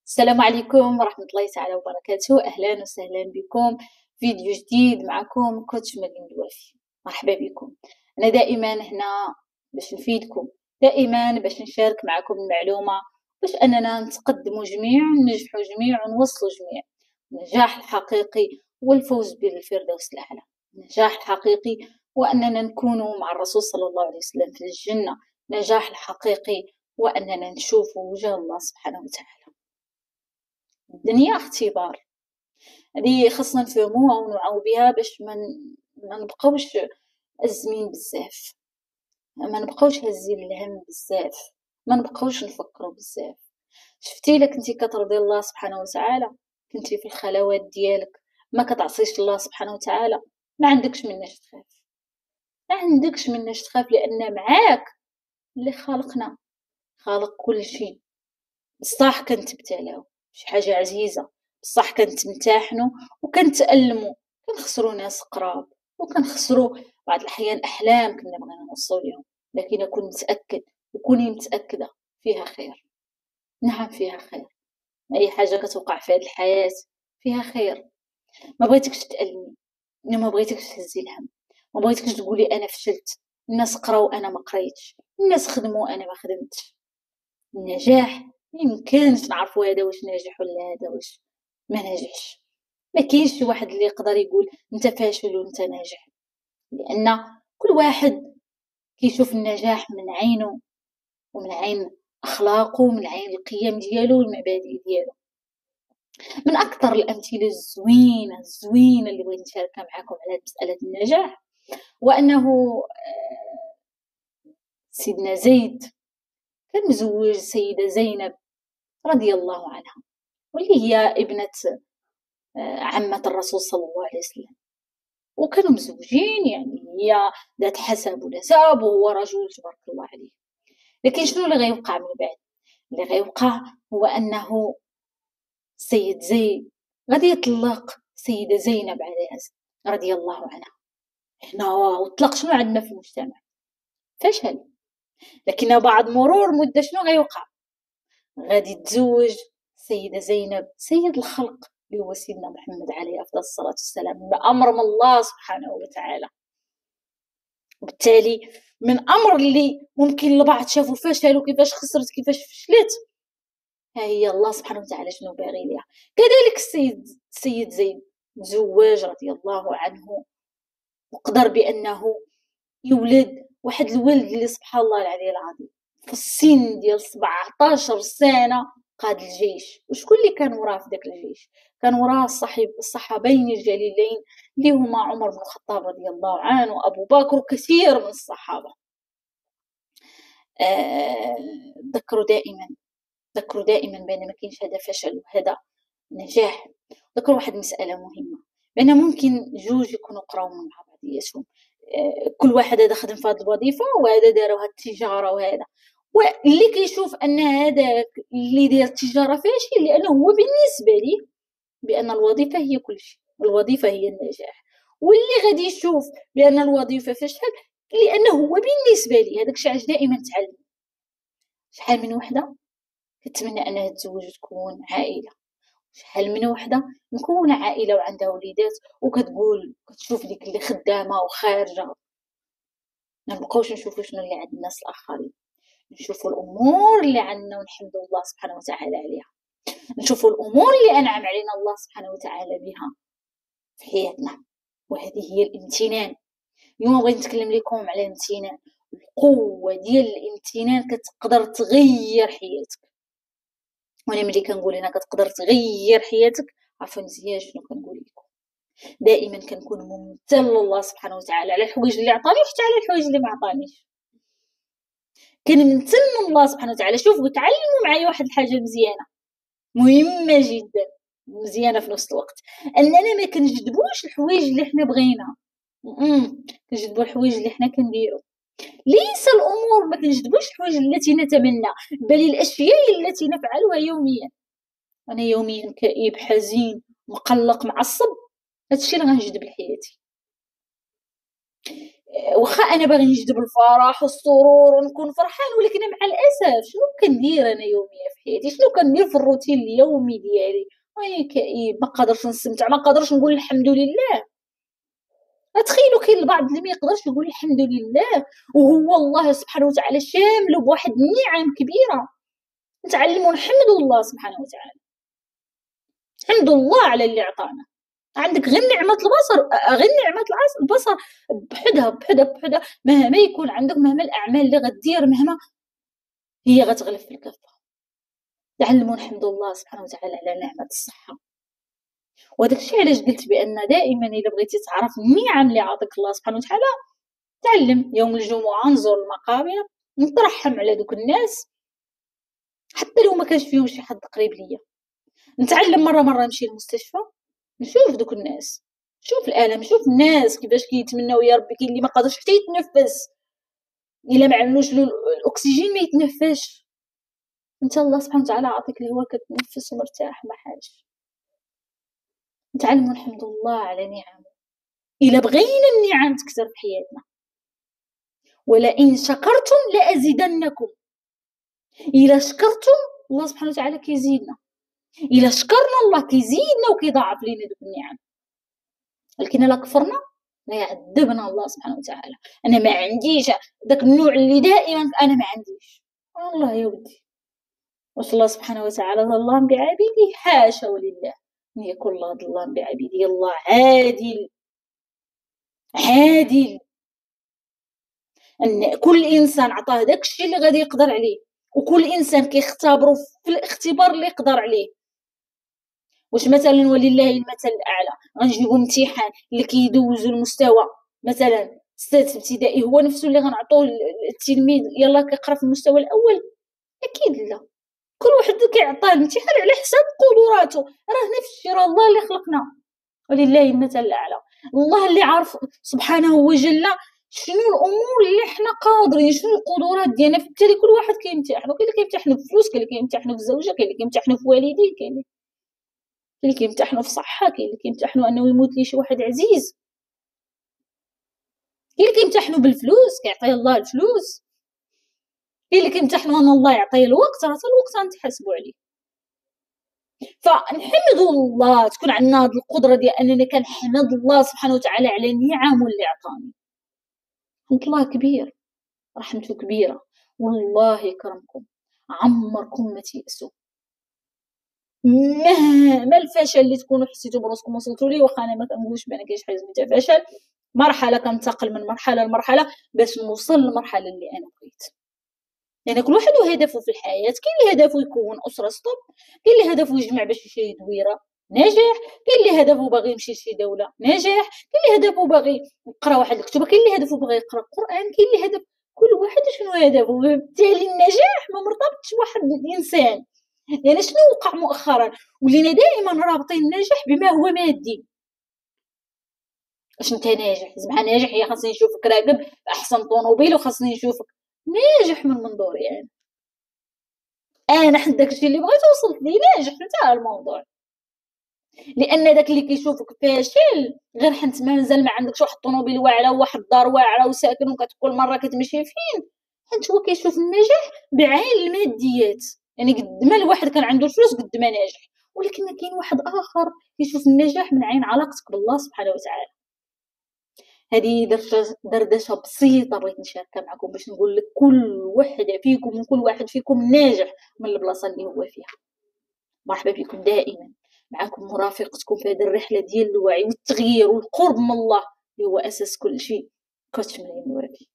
السلام عليكم ورحمة الله تعالى وبركاته. أهلا وسهلا بكم فيديو جديد. معكم كوتش مريم الوافي. مرحبا بكم. أنا دائما هنا باش نفيدكم، دائما باش نشارك معكم المعلومة، باش أننا نتقدموا جميع، ننجحوا جميع، ونوصلوا جميع. النجاح الحقيقي هو الفوز بالفردوس الأعلى. النجاح الحقيقي هو أننا نكونوا مع الرسول صلى الله عليه وسلم في الجنة. النجاح الحقيقي هو أننا نشوف وجه الله سبحانه وتعالى. الدنيا اختبار، هذه خصنا نفهموها ونوعوا بها باش ما نبقاوش أزمين بزاف، ما نبقاوش هازين الهم بزاف، ما نبقاوش نفكروا بزاف. شفتي الا كنتي كترضي الله سبحانه وتعالى، كنتي في الخلوات ديالك ما كتعصيش الله سبحانه وتعالى، ما عندكش مناش تخاف، ما عندكش مناش تخاف، لان معاك اللي خالقنا، خالق كل شيء. بصح كنتبتلاو شي حاجه عزيزه، بصح كنتمتحنوا وكنتألموا، كنخسروا ناس قراب، وكنخسروا بعض الاحيان احلام كنا بغينا نوصلوا لهم، لكن كون متاكد وكوني متاكده فيها خير. نعم فيها خير، اي حاجه كتوقع في هذه الحياه فيها خير. ما بغيتكش تألمي، ما بغيتكش تهزي الهم، ما بغيتكش تقولي انا فشلت، الناس قراو انا ما قريتش، الناس خدموا انا ما خدمتش. النجاح ميمكنش نعرفوا هذا واش ناجح ولا هذا واش ما ناجحش. ما كاينش شي واحد اللي يقدر يقول انت فاشل وانت ناجح، لان كل واحد كيشوف النجاح من عينه، ومن عين اخلاقه، ومن عين القيم ديالو والمبادئ ديالو. من اكثر الامثله الزوينه اللي بغيت نشاركها معكم على مساله النجاح، وانه سيدنا زيد كان مزوج السيده زينب رضي الله عنها، واللي هي ابنه عمة الرسول صلى الله عليه وسلم، وكانوا مزوجين، يعني هي ذات حسب ونسب وهو رجل تبارك الله عليه. لكن شنو اللي غيوقع من بعد؟ اللي غيوقع هو انه السيد زيد غادي يطلق السيدة زينب رضي الله عنها. هنا وطلق شنو عندنا في المجتمع؟ فشل. لكن بعد مرور مدة شنو غيوقع؟ غادي تزوج السيدة زينب سيد الخلق اللي هو سيدنا محمد عليه أفضل الصلاة والسلام، بأمر من الله سبحانه وتعالى. وبالتالي من أمر اللي ممكن البعض شافوا فشل وكيفاش خسرت كيفاش فشلت، ها هي الله سبحانه وتعالى شنو باغي ليها. كذلك السيد زيد تزوج رضي الله عنه، وقدر بأنه يولد واحد الولد اللي سبحان الله العلي العظيم في السن ديال 17 سنة قاد الجيش. وشكون اللي كان وراه في داك الجيش؟ كان وراه الصحابين الجليلين اللي هما عمر بن الخطاب رضي الله عنه، وأبو بكر، وكثير من الصحابة. ذكروا دائما بأن ما كاينش هذا فشل وهذا نجاح. ذكروا واحد المسألة مهمة، بأن ممكن جوج يكونوا قراو مع بعضياتهم، كل واحد هذا خدم في هذه الوظيفة وهذا داروا هذه التجارة، وهذا واللي كيشوف أن هذا اللي دار التجارة فاشل، لأنه هو بالنسبة ليه بأن الوظيفة هي كل شيء، الوظيفة هي النجاح. واللي غادي يشوف بأن الوظيفة فشل لأنه هو بالنسبة ليه هذاك الشيء. علاش دائما تعلم. شحال من وحدة كتمنى أنها تزوج وتكون عائلة، شحال من وحده مكونه عائله وعندها وليدات وكتقول كتشوف ديك اللي خدامه وخارجه. ما نبقاوش نشوفوا شنو اللي عند الناس الاخرين، نشوفوا الامور اللي عندنا ونحمد الله سبحانه وتعالى عليها، نشوفوا الامور اللي انعم علينا الله سبحانه وتعالى بها في حياتنا، وهذه هي الامتنان. اليوم بغيت نتكلم لكم على الامتنان. القوه ديال الامتنان كتقدر تغير حياتك. وانا ملي كنقول انا كتقدر تغير حياتك، عارفه مزيان شنو كنقول لكم. دائما كنكون ممتن لله سبحانه وتعالى على الحوايج اللي عطاني، حتى على الحوايج اللي ما عطانيش كنمتن لله سبحانه وتعالى. شوفوا تعلموا معايا واحد الحاجه مزيانه مهمه جدا، مزيانه في نفس الوقت، اننا ما كنجذبوش الحوايج اللي حنا بغينا، كنجذبوا الحوايج اللي حنا كنديروا. ليس الامور ما كنجذبوش الحوايج التي نتمنى، بل الاشياء التي نفعلها يوميا. انا يوميا كئيب، حزين، مقلق، معصب، هادشي اللي غنجذب لحياتي. واخا انا باغي نجذب الفرح والسرور ونكون فرحان، ولكن مع الاسف شنو كندير انا يوميا في حياتي، شنو كندير في الروتين اليومي ديالي، وانا كئيب، ما قادرش نستمتع، ما قادرش نقول الحمد لله. تخيلوا كاين البعض اللي ما يقدرش يقول الحمد لله، وهو الله سبحانه وتعالى شامله بواحد النعم كبيره. نتعلموا نحمدوا الله سبحانه وتعالى، الحمد الله على اللي عطانا. عندك غير نعمة البصر، غير نعمة البصر بحدها مهما يكون عندك، مهما الأعمال اللي غدير، مهما هي غتغلب في الكفة. تعلموا نحمدوا الله سبحانه وتعالى على نعمة الصحة. وهذاك الشيء علاش قلت بأن دائما إلا بغيتي تعرف النعم اللي عطاك الله سبحانه وتعالى، تعلم يوم الجمعة نزور المقابر، نترحم على دوك الناس حتى لو ما كانش فيهم شي حد قريب ليا. نتعلم مرة نمشي للمستشفى، نشوف دوك الناس، شوف الالم، شوف الناس كيفاش كيتمناو يا ربي. كاين اللي ما قادرش حتى يتنفس، الا ما عندوش الاكسجين ما يتنفسش. انت الله سبحانه وتعالى عاطيك الهواء كتنفس ومرتاح ما حاجه. نتعلموا نحمد الله على نعمه، الا بغينا النعم تكثر في حياتنا. ولئن شكرتم لازيدنكم، الا شكرتم الله سبحانه وتعالى كيزيدنا، الا شكرنا الله كيزيدنا وكيضاعف لينا دوك النعم. ولكن الا كفرنا لا يعذبنا الله سبحانه وتعالى. انا ما عنديش داك النوع اللي دائما انا ما عنديش، والله يا ودي واش الله سبحانه وتعالى ظلام بعبيده؟ حاشا ولله ان يكون الله ظلام بعبيده. الله عادل، عادل، ان كل انسان عطاه داكشي اللي غادي يقدر عليه، وكل انسان كيختبره في الاختبار اللي يقدر عليه. واش مثلا ولله المثل الاعلى غنجيبو امتحان اللي كيدوزو المستوى مثلا السادس ابتدائي هو نفسه اللي غنعطوه التلميذ يلا كيقرا في المستوى الاول؟ اكيد لا. كل واحد كيعطاه الامتحان على حساب قدراته. راه نفس الشيء، راه الله اللي خلقنا ولله المثل الاعلى. الله اللي عارف سبحانه وجل شنو الامور اللي حنا قادرين، شنو القدرات ديالنا. فبالتالي كل واحد كيمتحنو، كاين اللي كيمتحنو في فلوس، كاين اللي كيمتحنو في الزوجه، كاين اللي كيمتحنو في والديه، كاين اللي كيمتحنوا في صحة، كاين اللي كيمتحنوا انه يموت ليه شي واحد عزيز، كاين اللي كيمتحنوا بالفلوس كيعطيه الله الفلوس، كاين اللي كيمتحنوا ان الله يعطيه الوقت، راه حتى الوقت غنتحاسبوا عليه. فنحمدوا الله، تكون عندنا هذه القدره ديال اننا كنحمد الله سبحانه وتعالى على نعمه اللي عطاني. رحمة الله كبير، رحمته كبيره، والله يكرمكم عمركم ما تيأسوا مهما الفشل اللي تكونوا حسيتوا براسكم وصلتوا ليه. واخا انا ما كنقولش بان كاين شي حاجه سميتها فشل، مرحله كنتقل من مرحله لمرحله باش نوصل للمرحله اللي انا بغيت. يعني كل واحد وهدفه في الحياه، كاين اللي هدفه يكون اسره ستوب، كاين اللي هدفه يجمع باش يشري دويره ناجح، كاين اللي هدفه باغي يمشي لشي دوله ناجح، كاين اللي هدفه باغي يقرا واحد الكتابه، كاين اللي هدفه باغي يقرا القران، كاين اللي هدف، كل واحد شنو هدفه. وبالتالي النجاح ما مرتبطش بواحد الانسان. يعني شنو وقع مؤخرا؟ ولينا دائما رابطين النجاح بما هو مادي. واش انت ناجح؟ زعما ناجح هي خاصني نشوفك راكب في احسن طوموبيل، وخاصني نشوفك ناجح من منظوري يعني. انا حد داكشي اللي بغيت وصلت ليه ناجح، انتهى الموضوع. لان داك اللي كيشوفك فاشل غير حنت مازال ما عندكش واحد الطوموبيل واعره وواحد الدار واعره وساكن وكتكل مره كتمشي فين، حيت هو كيشوف النجاح بعين الماديات. يعني قد ما الواحد كان عنده الفلوس قد ما ناجح. ولكن كاين واحد اخر يشوف النجاح من عين علاقتك بالله سبحانه وتعالى. هذه دردشه بسيطه بغيت نشاركها معكم باش نقول لك كل وحده فيكم وكل واحد فيكم ناجح من البلاصه اللي هو فيها. مرحبا بكم دائما، معكم مرافقتكم في هذه الرحله ديال الوعي والتغيير والقرب من الله اللي هو اساس كل شيء. كوتش مليم الوافي.